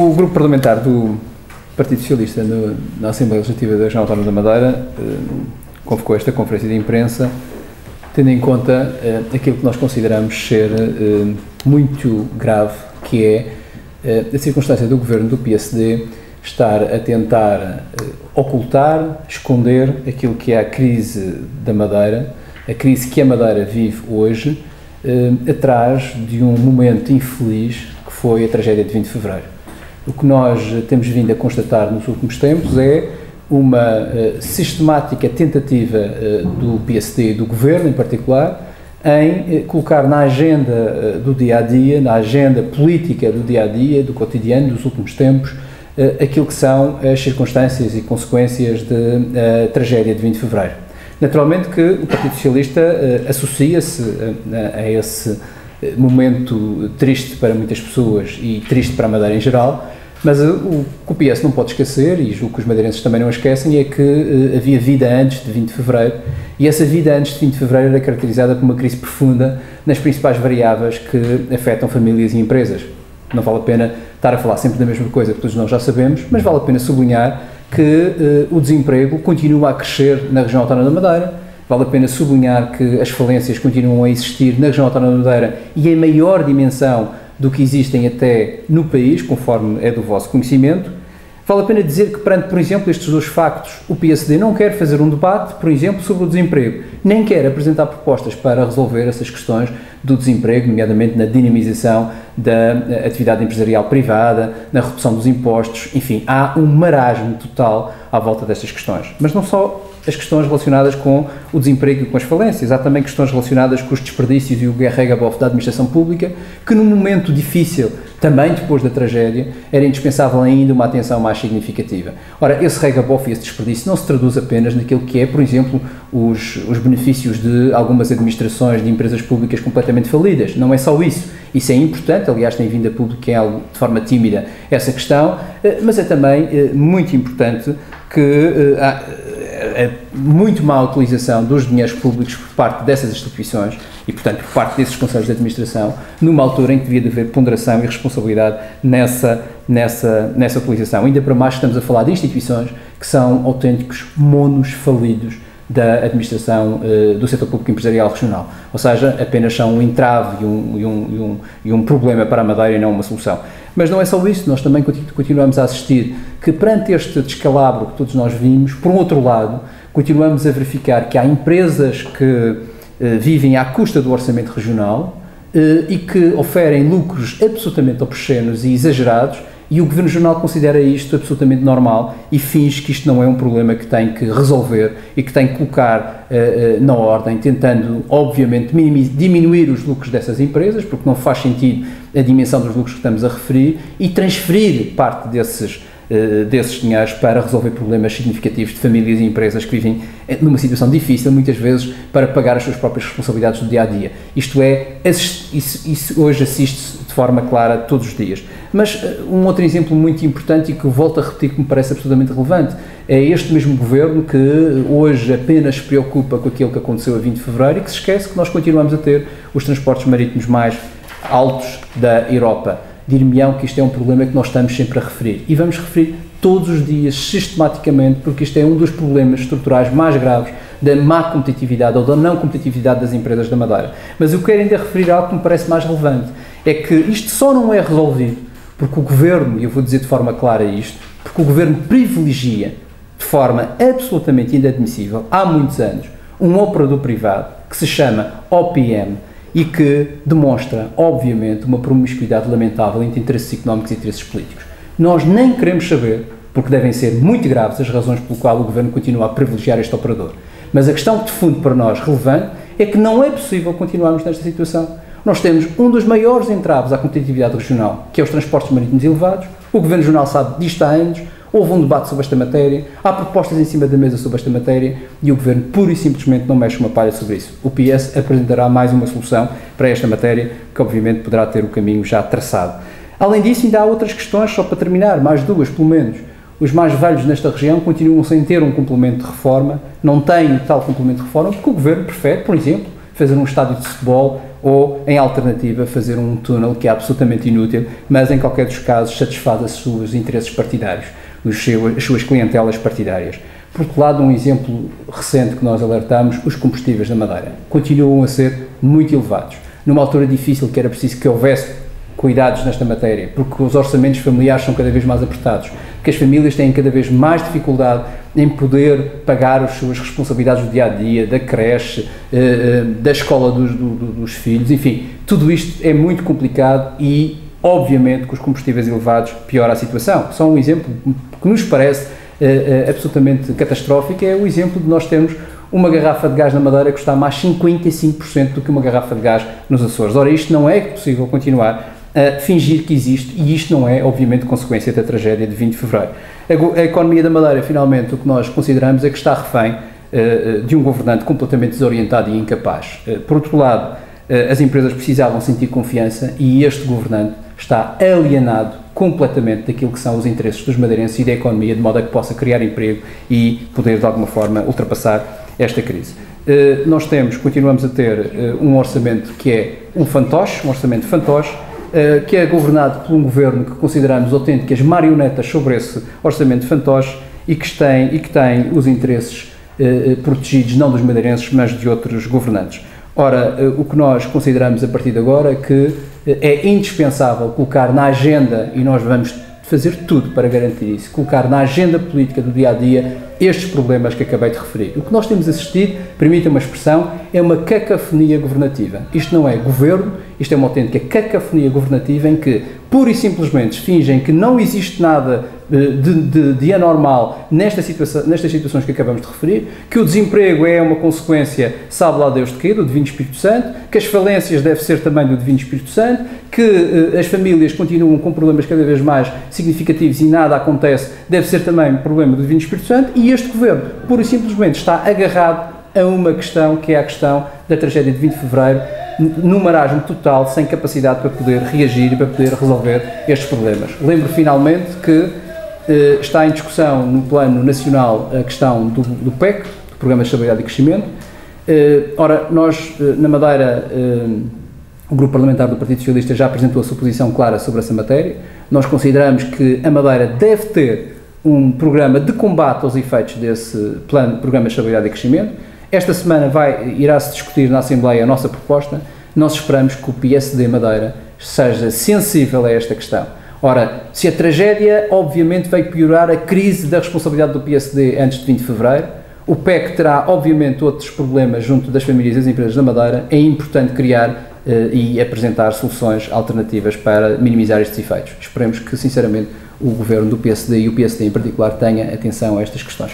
O grupo parlamentar do Partido Socialista na Assembleia Legislativa da Região Autónoma da Madeira convocou esta conferência de imprensa tendo em conta aquilo que nós consideramos ser muito grave, que é a circunstância do governo do PSD estar a tentar ocultar, esconder aquilo que é a crise da Madeira, a crise que a Madeira vive hoje, atrás de um momento infeliz que foi a tragédia de 20 de Fevereiro. O que nós temos vindo a constatar nos últimos tempos é uma sistemática tentativa do PSD e do Governo, em particular, em colocar na agenda do dia-a-dia, na agenda política do dia-a-dia, do cotidiano, dos últimos tempos, aquilo que são as circunstâncias e consequências da tragédia de 20 de Fevereiro. Naturalmente que o Partido Socialista associa-se a esse momento triste para muitas pessoas e triste para a Madeira em geral, mas o que o PS não pode esquecer, e julgo que os madeirenses também não esquecem, é que havia vida antes de 20 de Fevereiro, e essa vida antes de 20 de Fevereiro era caracterizada por uma crise profunda nas principais variáveis que afetam famílias e empresas. Não vale a pena estar a falar sempre da mesma coisa que todos nós já sabemos, mas vale a pena sublinhar que o desemprego continua a crescer na região autónoma da Madeira, vale a pena sublinhar que as falências continuam a existir na região autónoma da Madeira e em maior dimensão do que existem até no país, conforme é do vosso conhecimento. Vale a pena dizer que, perante, por exemplo, estes dois factos, o PSD não quer fazer um debate, por exemplo, sobre o desemprego, nem quer apresentar propostas para resolver essas questões do desemprego, nomeadamente na dinamização da atividade empresarial privada, na redução dos impostos, enfim, há um marasmo total à volta destas questões. Mas não só as questões relacionadas com o desemprego e com as falências, há também questões relacionadas com os desperdícios e o guerra-gabof da administração pública, que num momento difícil, também depois da tragédia, era indispensável ainda uma atenção mais significativa. Ora, esse regabof e esse desperdício não se traduz apenas naquilo que é, por exemplo, os benefícios de algumas administrações de empresas públicas completamente falidas. Não é só isso. Isso é importante, aliás, tem vindo a publicar de forma tímida essa questão, mas é também muito importante que a muito má utilização dos dinheiros públicos por parte dessas instituições e, portanto, por parte desses conselhos de administração, numa altura em que devia de haver ponderação e responsabilidade nessa utilização. Ainda para mais estamos a falar de instituições que são autênticos monos falidos da administração do setor público empresarial regional, ou seja, apenas são um entrave e um problema para a Madeira e não uma solução. Mas não é só isso, nós também continuamos a assistir que, perante este descalabro que todos nós vimos, por um outro lado, continuamos a verificar que há empresas que vivem à custa do orçamento regional e que oferem lucros absolutamente obscenos e exagerados, e o Governo Regional considera isto absolutamente normal e finge que isto não é um problema que tem que resolver e que tem que colocar na ordem, tentando, obviamente, diminuir os lucros dessas empresas, porque não faz sentido a dimensão dos lucros que estamos a referir, e transferir parte desses dinheiros para resolver problemas significativos de famílias e empresas que vivem numa situação difícil, muitas vezes, para pagar as suas próprias responsabilidades do dia-a-dia. Isto é, isso hoje assiste-se de forma clara todos os dias. Mas um outro exemplo muito importante e que eu volto a repetir que me parece absolutamente relevante é este mesmo Governo que hoje apenas se preocupa com aquilo que aconteceu a 20 de Fevereiro e que se esquece que nós continuamos a ter os transportes marítimos mais altos da Europa. Dir-me-ão que isto é um problema que nós estamos sempre a referir e vamos referir todos os dias, sistematicamente, porque isto é um dos problemas estruturais mais graves da má competitividade ou da não competitividade das empresas da Madeira. Mas eu quero ainda referir algo que me parece mais relevante, é que isto só não é resolvido porque o Governo, e eu vou dizer de forma clara isto, porque o Governo privilegia de forma absolutamente inadmissível, há muitos anos, um operador privado que se chama OPM, e que demonstra, obviamente, uma promiscuidade lamentável entre interesses económicos e interesses políticos. Nós nem queremos saber, porque devem ser muito graves as razões pelo qual o Governo continua a privilegiar este operador. Mas a questão de fundo para nós relevante é que não é possível continuarmos nesta situação. Nós temos um dos maiores entraves à competitividade regional, que é os transportes marítimos elevados. O Governo Regional sabe disto há anos. Houve um debate sobre esta matéria, há propostas em cima da mesa sobre esta matéria e o Governo pura e simplesmente não mexe uma palha sobre isso. O PS apresentará mais uma solução para esta matéria, que obviamente poderá ter o caminho já traçado. Além disso, ainda há outras questões, só para terminar, mais duas pelo menos. Os mais velhos nesta região continuam sem ter um complemento de reforma, não têm tal complemento de reforma, porque o Governo prefere, por exemplo, fazer um estádio de futebol ou, em alternativa, fazer um túnel que é absolutamente inútil, mas em qualquer dos casos satisfaz os seus interesses partidários, as suas clientelas partidárias. Por outro lado, um exemplo recente que nós alertamos, os combustíveis da Madeira continuam a ser muito elevados. Numa altura difícil que era preciso que houvesse cuidados nesta matéria, porque os orçamentos familiares são cada vez mais apertados, que as famílias têm cada vez mais dificuldade em poder pagar as suas responsabilidades do dia-a-dia, da creche, da escola dos filhos, enfim, tudo isto é muito complicado e, obviamente, com os combustíveis elevados piora a situação. Só um exemplo que nos parece absolutamente catastrófico é o exemplo de nós termos uma garrafa de gás na Madeira que custa mais 55% do que uma garrafa de gás nos Açores. Ora, isto não é possível continuar a fingir que existe e isto não é, obviamente, consequência da tragédia de 20 de Fevereiro. A economia da Madeira, finalmente, o que nós consideramos é que está refém de um governante completamente desorientado e incapaz. Por outro lado, as empresas precisavam sentir confiança e este governante está alienado completamente daquilo que são os interesses dos madeirenses e da economia, de modo a que possa criar emprego e poder, de alguma forma, ultrapassar esta crise. Nós continuamos a ter um orçamento que é um fantoche, um orçamento fantoche, que é governado por um governo que consideramos autênticas marionetas sobre esse orçamento fantoche e que tem os interesses protegidos não dos madeirenses, mas de outros governantes. Ora, o que nós consideramos a partir de agora é que é indispensável colocar na agenda, e nós vamos fazer tudo para garantir isso, colocar na agenda política do dia-a-dia estes problemas que acabei de referir. O que nós temos assistido, permita-me a expressão, é uma cacofonia governativa. Isto não é governo, isto é uma autêntica cacofonia governativa em que, pura e simplesmente, fingem que não existe nada de anormal nestas situações que acabamos de referir, que o desemprego é uma consequência, sabe lá Deus de quê, do Divino Espírito Santo, que as falências devem ser também do Divino Espírito Santo, que as famílias continuam com problemas cada vez mais significativos e nada acontece, deve ser também problema do Divino Espírito Santo, e este governo, pura e simplesmente, está agarrado a uma questão, que é a questão da tragédia de 20 de Fevereiro, num marasmo total, sem capacidade para poder reagir e para poder resolver estes problemas. Lembro finalmente que está em discussão no plano nacional a questão do PEC, do Programa de Estabilidade e Crescimento. Ora, nós na Madeira, o Grupo Parlamentar do Partido Socialista já apresentou a sua posição clara sobre essa matéria. Nós consideramos que a Madeira deve ter um programa de combate aos efeitos desse plano, Programa de Estabilidade e Crescimento. Esta semana irá-se discutir na Assembleia a nossa proposta. Nós esperamos que o PSD Madeira seja sensível a esta questão. Ora, se a tragédia, obviamente, veio piorar a crise da responsabilidade do PSD antes de 20 de Fevereiro, o PEC terá, obviamente, outros problemas junto das famílias e das empresas da Madeira, é importante criar e apresentar soluções alternativas para minimizar estes efeitos. Esperemos que, sinceramente, o governo do PSD e o PSD em particular tenha atenção a estas questões.